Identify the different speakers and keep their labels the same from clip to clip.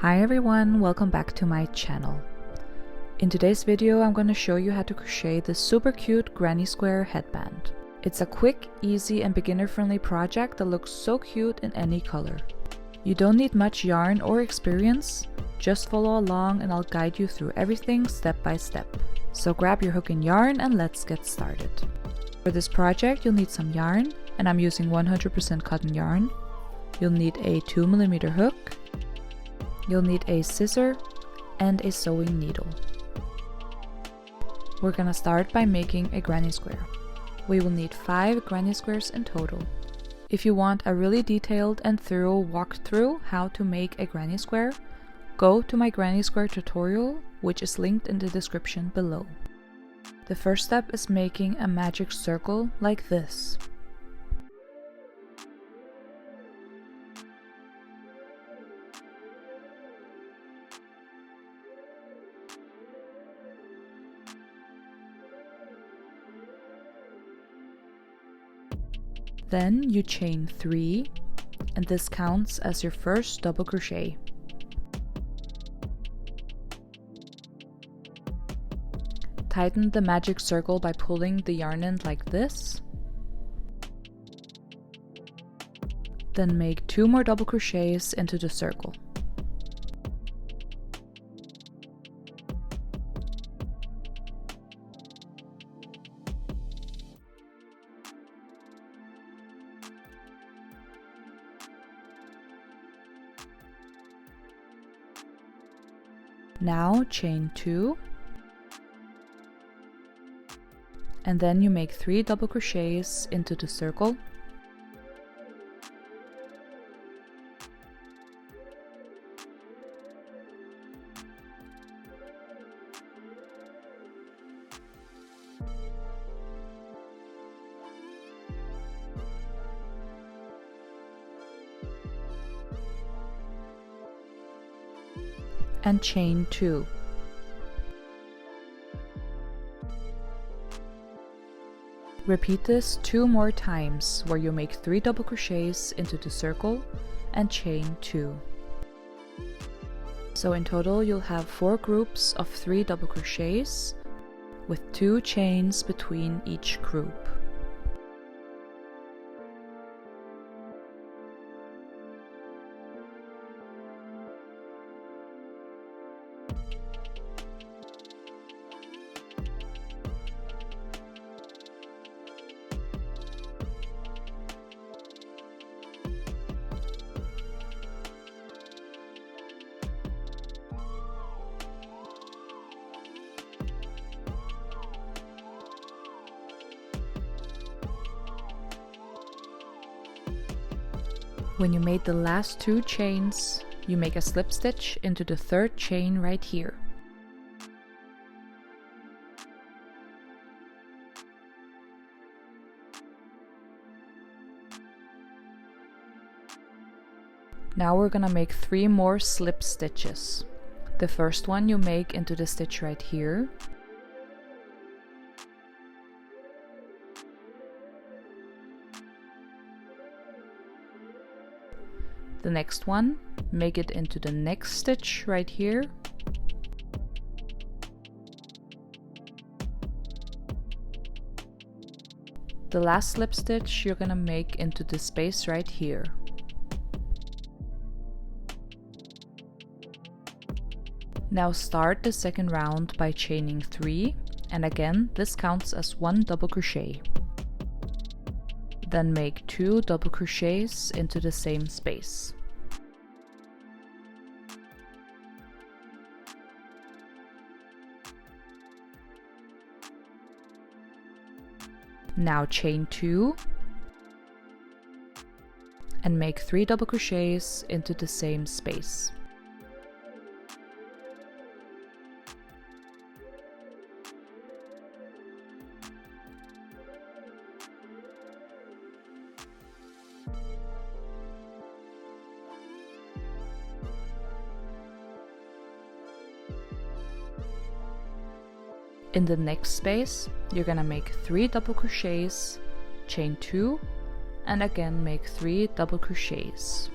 Speaker 1: Hi everyone, welcome back to my channel. In today's video I'm going to show you how to crochet this super cute granny square headband. It's a quick, easy and beginner-friendly project that looks so cute in any color. You don't need much yarn or experience, just follow along and I'll guide you through everything step by step. So grab your hook and yarn and let's get started. For this project you'll need some yarn, and I'm using 100% cotton yarn. You'll need a 2mm hook. You'll need a scissor and a sewing needle. We're gonna start by making a granny square. We will need 5 granny squares in total. If you want a really detailed and thorough walkthrough how to make a granny square, go to my granny square tutorial, which is linked in the description below. The first step is making a magic circle like this. Then you chain 3, and this counts as your first double crochet. Tighten the magic circle by pulling the yarn end like this. Then make 2 more double crochets into the circle. Now chain 2, and then you make 3 double crochets into the circle. And chain 2. Repeat this 2 more times, where you make 3 double crochets into the circle and chain 2. So in total you'll have 4 groups of 3 double crochets with 2 chains between each group. When you made the last 2 chains, you make a slip stitch into the 3rd chain right here. Now we're gonna make 3 more slip stitches. The first one you make into the stitch right here. The next one, make it into the next stitch right here. The last slip stitch you're gonna make into the space right here. Now start the second round by chaining 3, and again this counts as 1 double crochet. Then make 2 double crochets into the same space. Now chain 2 and make 3 double crochets into the same space. In the next space, you're gonna make 3 double crochets, chain 2, and again make 3 double crochets.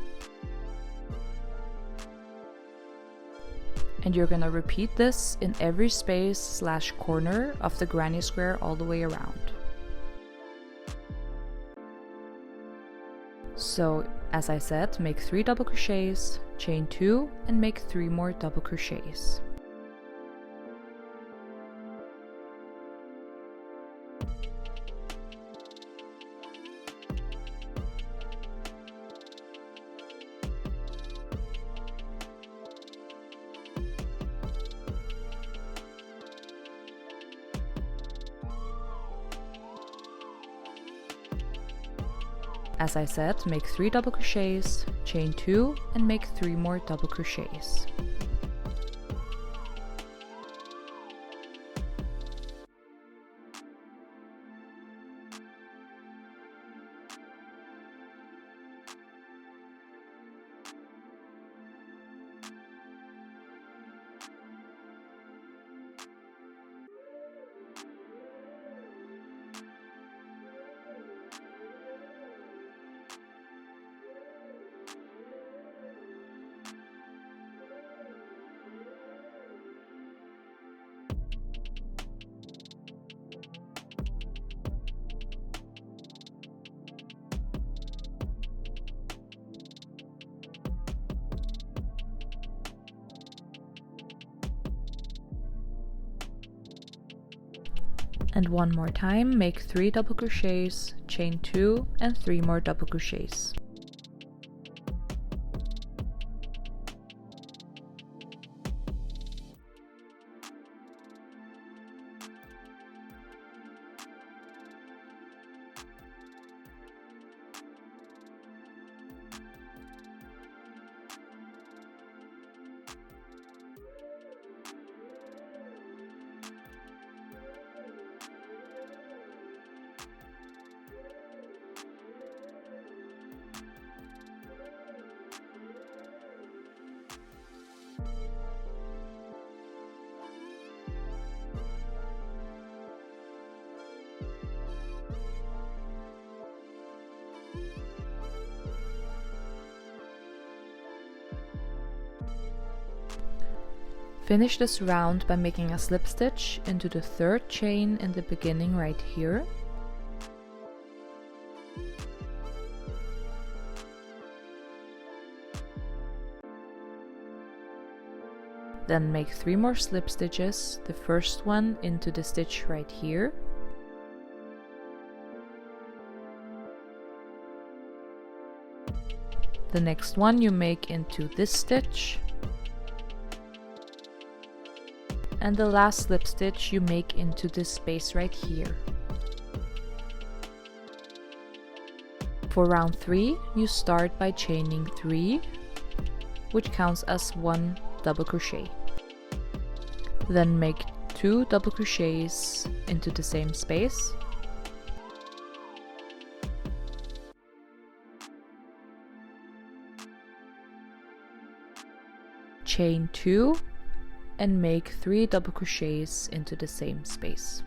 Speaker 1: And you're gonna repeat this in every space / corner of the granny square all the way around. So as I said, make 3 double crochets, chain 2 and make 3 more double crochets. As I said, make 3 double crochets, chain 2 and make 3 more double crochets. And one more time, make 3 double crochets, chain 2 and 3 more double crochets. Finish this round by making a slip stitch into the 3rd chain in the beginning right here. Then make 3 more slip stitches, the first one into the stitch right here. The next one you make into this stitch. And the last slip stitch you make into this space right here. For round 3, you start by chaining 3, which counts as 1 double crochet. Then make 2 double crochets into the same space. Chain 2 and make 3 double crochets into the same space.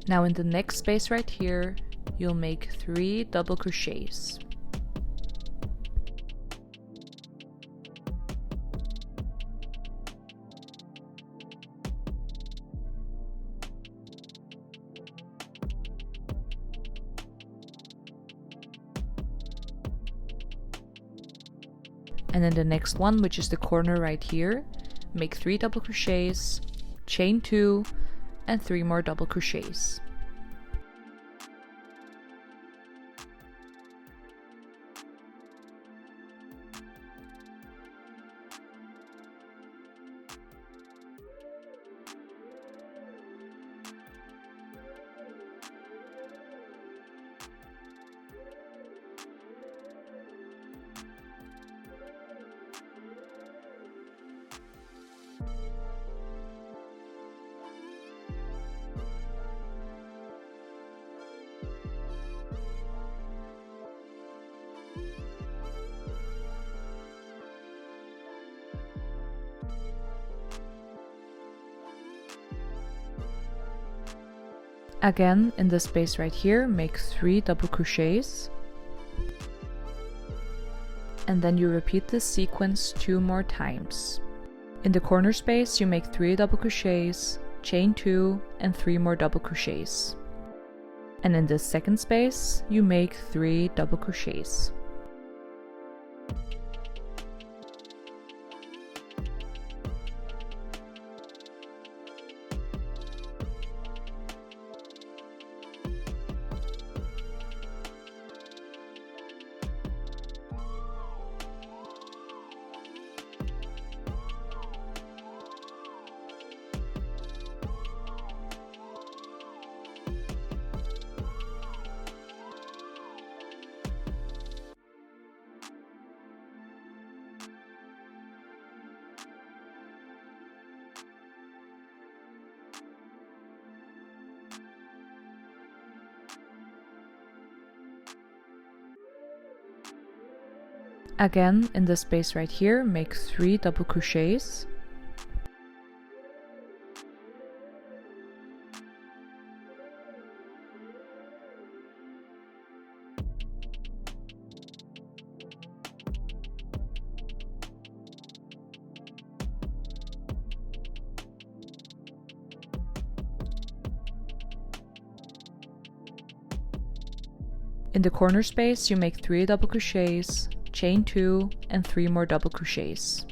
Speaker 1: Now in the next space right here, you'll make 3 double crochets. And then the next one, which is the corner right here, make 3 double crochets, chain 2 and 3 more double crochets. Again, in this space right here, make 3 double crochets. And then you repeat this sequence 2 more times. In the corner space, you make 3 double crochets, chain 2, and 3 more double crochets. And in this second space, you make 3 double crochets. Again, in this space right here, make 3 double crochets. In the corner space, you make 3 double crochets, chain 2, and 3 more double crochets.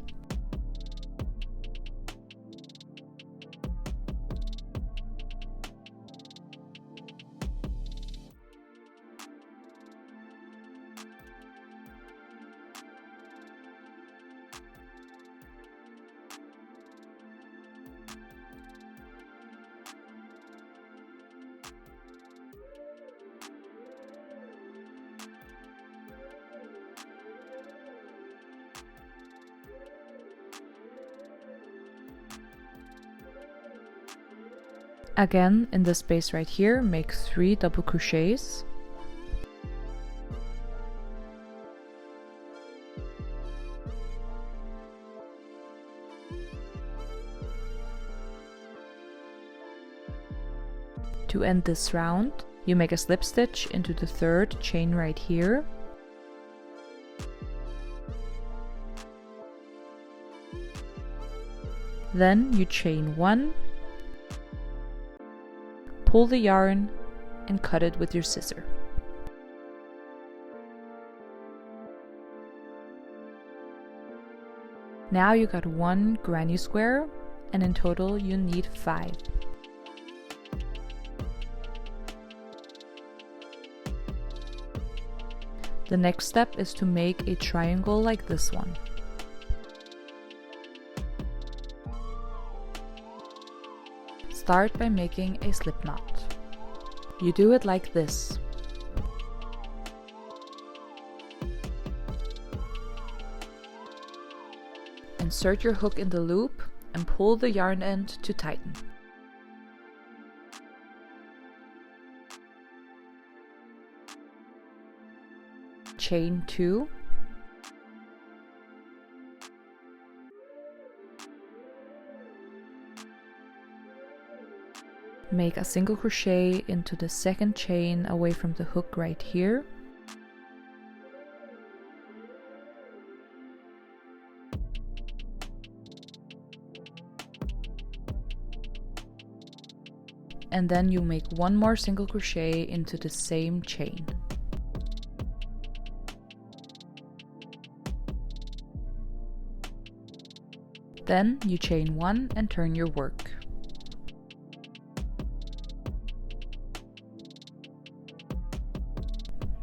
Speaker 1: Again, in this space right here, make 3 double crochets. To end this round, you make a slip stitch into the 3rd chain right here. Then you chain 1, pull the yarn, and cut it with your scissor. Now you got 1 granny square, and in total you need 5. The next step is to make a triangle like this one. Start by making a slip knot. You do it like this. Insert your hook in the loop and pull the yarn end to tighten. Chain 2. Make a single crochet into the 2nd chain away from the hook right here. And then you make 1 more single crochet into the same chain. Then you chain 1 and turn your work.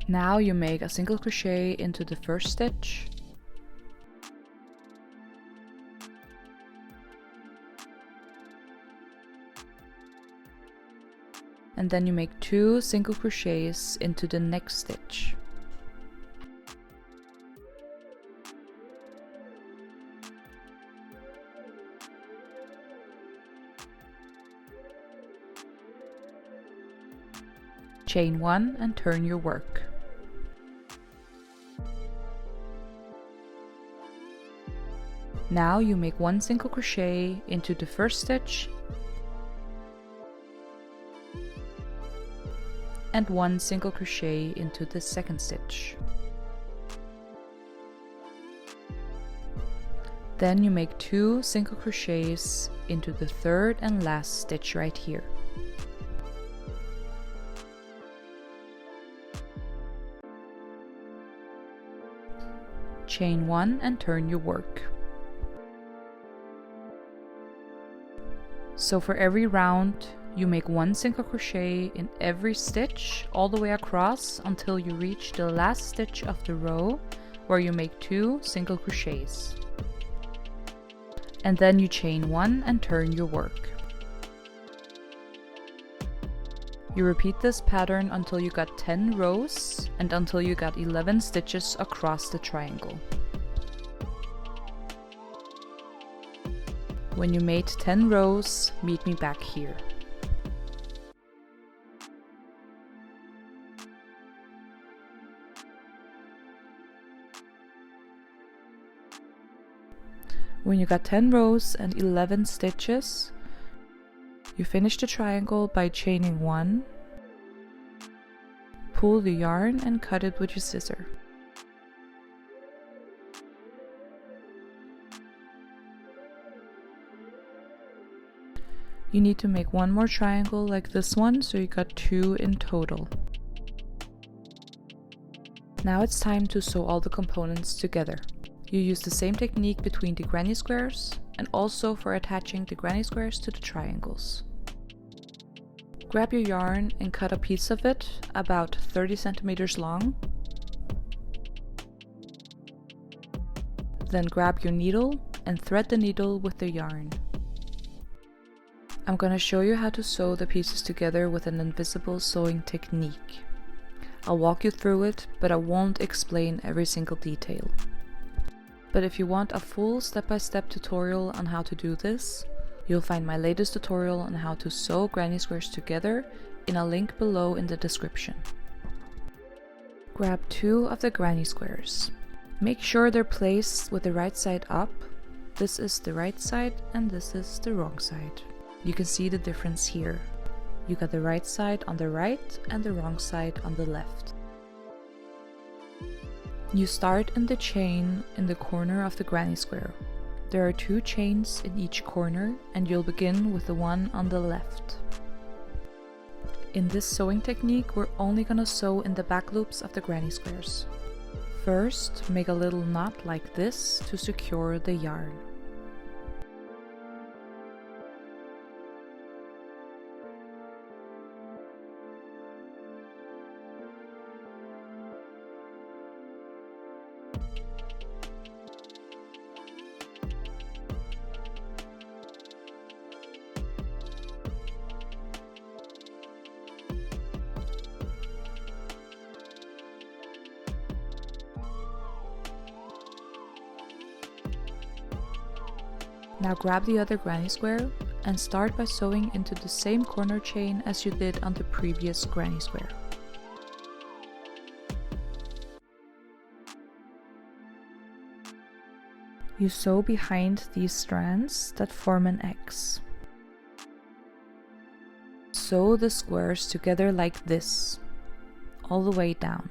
Speaker 1: Now you make a single crochet into the 1st stitch. And then you make 2 single crochets into the next stitch. Chain 1 and turn your work. Now you make 1 single crochet into the 1st stitch and 1 single crochet into the second stitch. Then you make 2 single crochets into the third and last stitch right here. Chain 1 and turn your work. So for every round, you make 1 single crochet in every stitch all the way across until you reach the last stitch of the row, where you make 2 single crochets. And then you chain 1 and turn your work. You repeat this pattern until you got 10 rows and until you got 11 stitches across the triangle. When you made 10 rows, meet me back here. When you got 10 rows and 11 stitches, you finish the triangle by chaining 1, pull the yarn and cut it with your scissor. You need to make 1 more triangle like this one, so you got 2 in total. Now it's time to sew all the components together. You use the same technique between the granny squares and also for attaching the granny squares to the triangles. Grab your yarn and cut a piece of it about 30 centimeters long. Then grab your needle and thread the needle with the yarn. I'm gonna show you how to sew the pieces together with an invisible sewing technique. I'll walk you through it, but I won't explain every single detail. But if you want a full step-by-step tutorial on how to do this, you'll find my latest tutorial on how to sew granny squares together in a link below in the description. Grab 2 of the granny squares. Make sure they're placed with the right side up. This is the right side and this is the wrong side. You can see the difference here. You got the right side on the right and the wrong side on the left. You start in the chain in the corner of the granny square. There are 2 chains in each corner and you'll begin with the one on the left. In this sewing technique, we're only gonna sew in the back loops of the granny squares. First, make a little knot like this to secure the yarn. Now grab the other granny square and start by sewing into the same corner chain as you did on the previous granny square. You sew behind these strands that form an X. Sew the squares together like this, all the way down.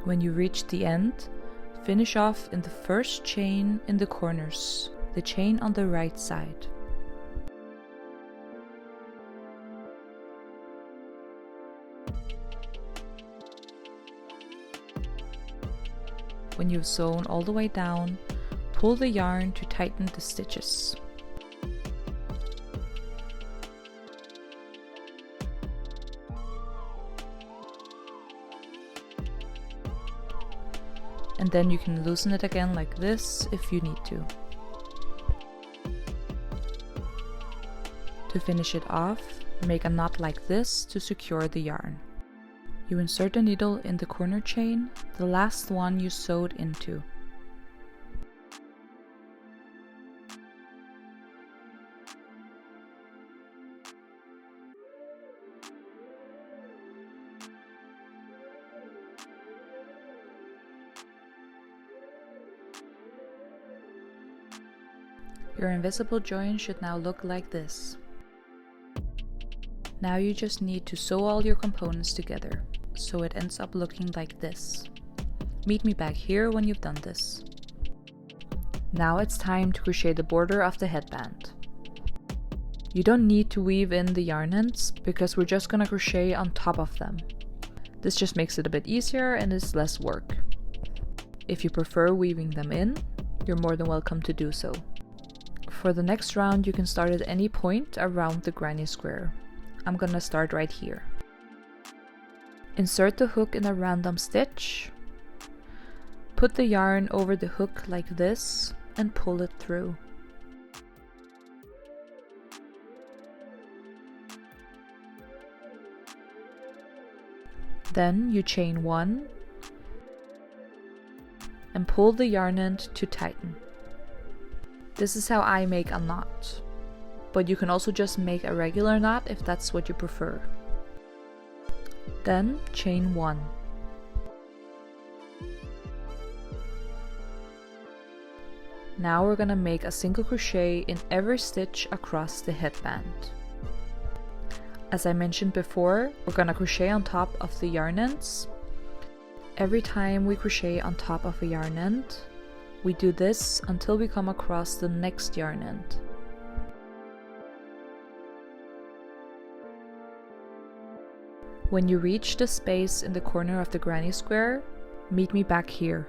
Speaker 1: When you reach the end, finish off in the first chain in the corners, the chain on the right side. When you've sewn all the way down, pull the yarn to tighten the stitches. And then you can loosen it again like this if you need to. To finish it off, make a knot like this to secure the yarn. You insert a needle in the corner chain, the last one you sewed into. Your invisible join should now look like this. Now you just need to sew all your components together, so it ends up looking like this. Meet me back here when you've done this. Now it's time to crochet the border of the headband. You don't need to weave in the yarn ends, because we're just gonna crochet on top of them. This just makes it a bit easier and is less work. If you prefer weaving them in, you're more than welcome to do so. For the next round, you can start at any point around the granny square. I'm gonna start right here. Insert the hook in a random stitch. Put the yarn over the hook like this and pull it through. Then you chain 1 and pull the yarn end to tighten. This is how I make a knot, but you can also just make a regular knot if that's what you prefer. Then chain 1. Now we're gonna make a single crochet in every stitch across the headband. As I mentioned before, we're gonna crochet on top of the yarn ends. Every time we crochet on top of a yarn end, we do this until we come across the next yarn end. When you reach the space in the corner of the granny square, meet me back here.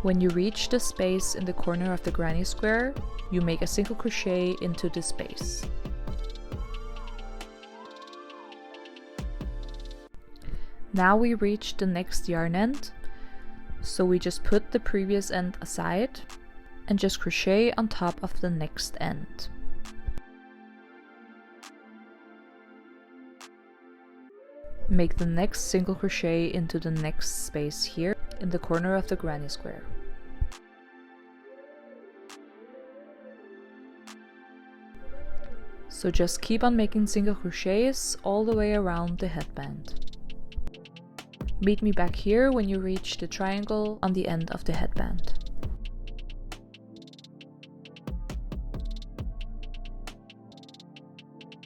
Speaker 1: When you reach the space in the corner of the granny square, you make a single crochet into the space. Now we reach the next yarn end, so we just put the previous end aside and just crochet on top of the next end. Make the next single crochet into the next space here in the corner of the granny square. So just keep on making single crochets all the way around the headband. Meet me back here when you reach the triangle on the end of the headband.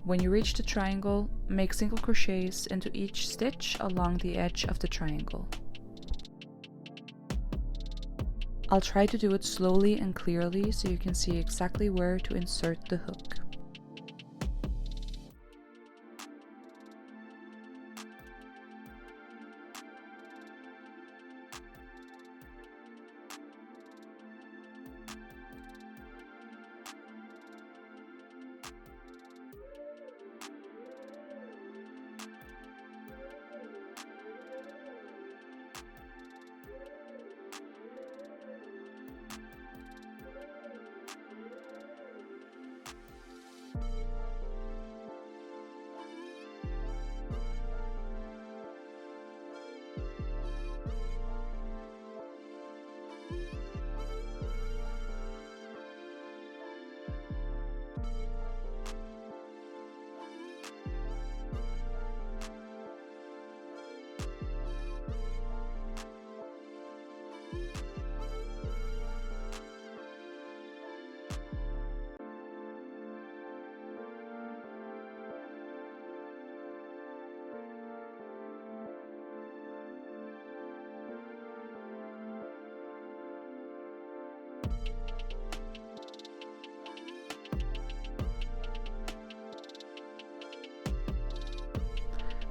Speaker 1: When you reach the triangle, make single crochets into each stitch along the edge of the triangle. I'll try to do it slowly and clearly so you can see exactly where to insert the hook.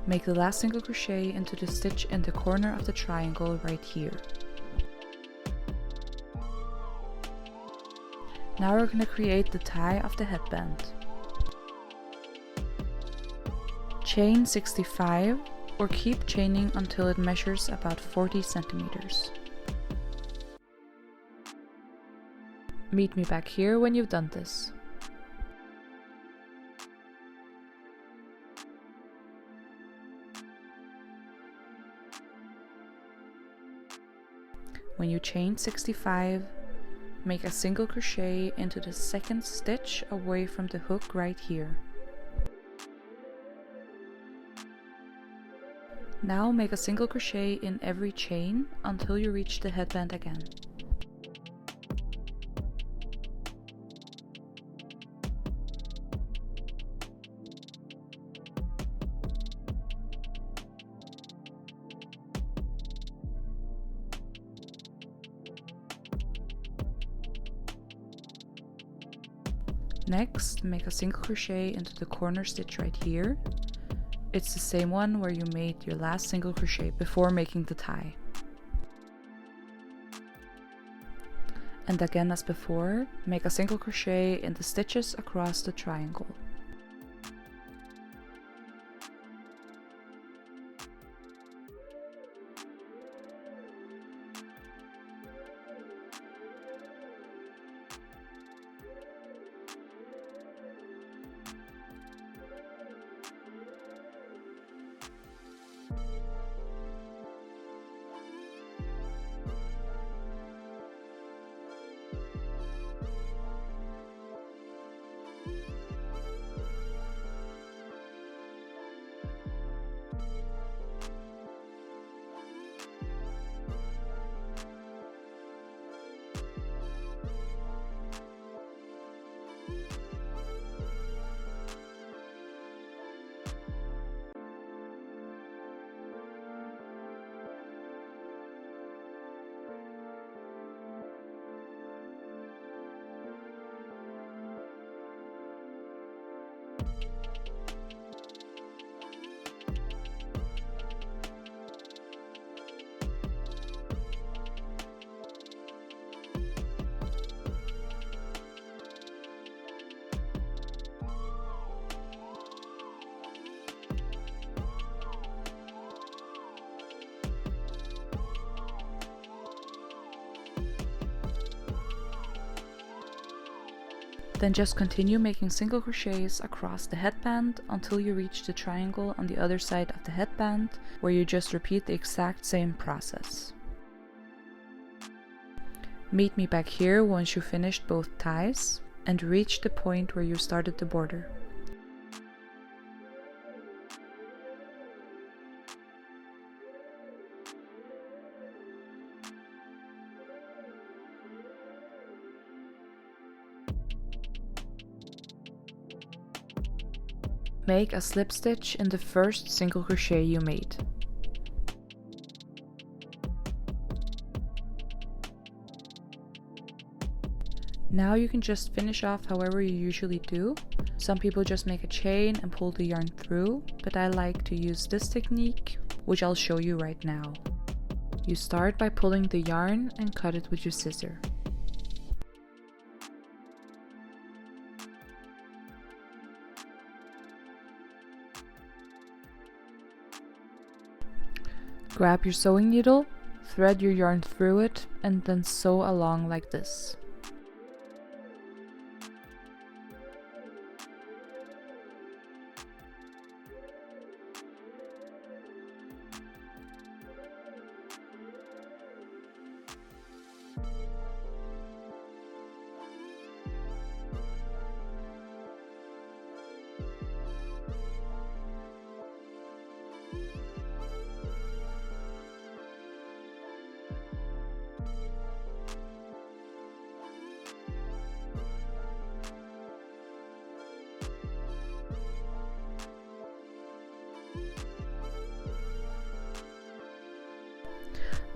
Speaker 1: Make the last single crochet into the stitch in the corner of the triangle right here. Now we're going to create the tie of the headband. Chain 65 or keep chaining until it measures about 40 centimeters. Meet me back here when you've done this. When you chain 65, make a single crochet into the second stitch away from the hook right here. Now make a single crochet in every chain until you reach the headband again. Next, make a single crochet into the corner stitch right here. It's the same one where you made your last single crochet before making the tie. And again as before, make a single crochet in the stitches across the triangle. Then just continue making single crochets across the headband until you reach the triangle on the other side of the headband, where you just repeat the exact same process. Meet me back here once you finished both ties and reach the point where you started the border. Make a slip stitch in the first single crochet you made. Now you can just finish off however you usually do. Some people just make a chain and pull the yarn through, but I like to use this technique, which I'll show you right now. You start by pulling the yarn and cut it with your scissor. Grab your sewing needle, thread your yarn through it, and then sew along like this.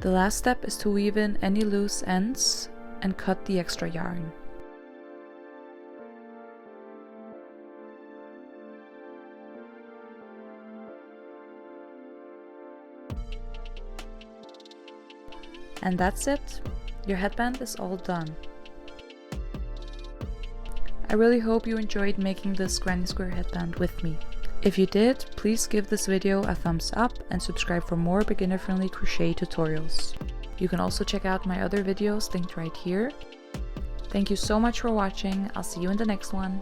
Speaker 1: The last step is to weave in any loose ends and cut the extra yarn. And that's it. Your headband is all done. I really hope you enjoyed making this granny square headband with me. If you did, please give this video a thumbs up and subscribe for more beginner-friendly crochet tutorials. You can also check out my other videos linked right here. Thank you so much for watching. I'll see you in the next one.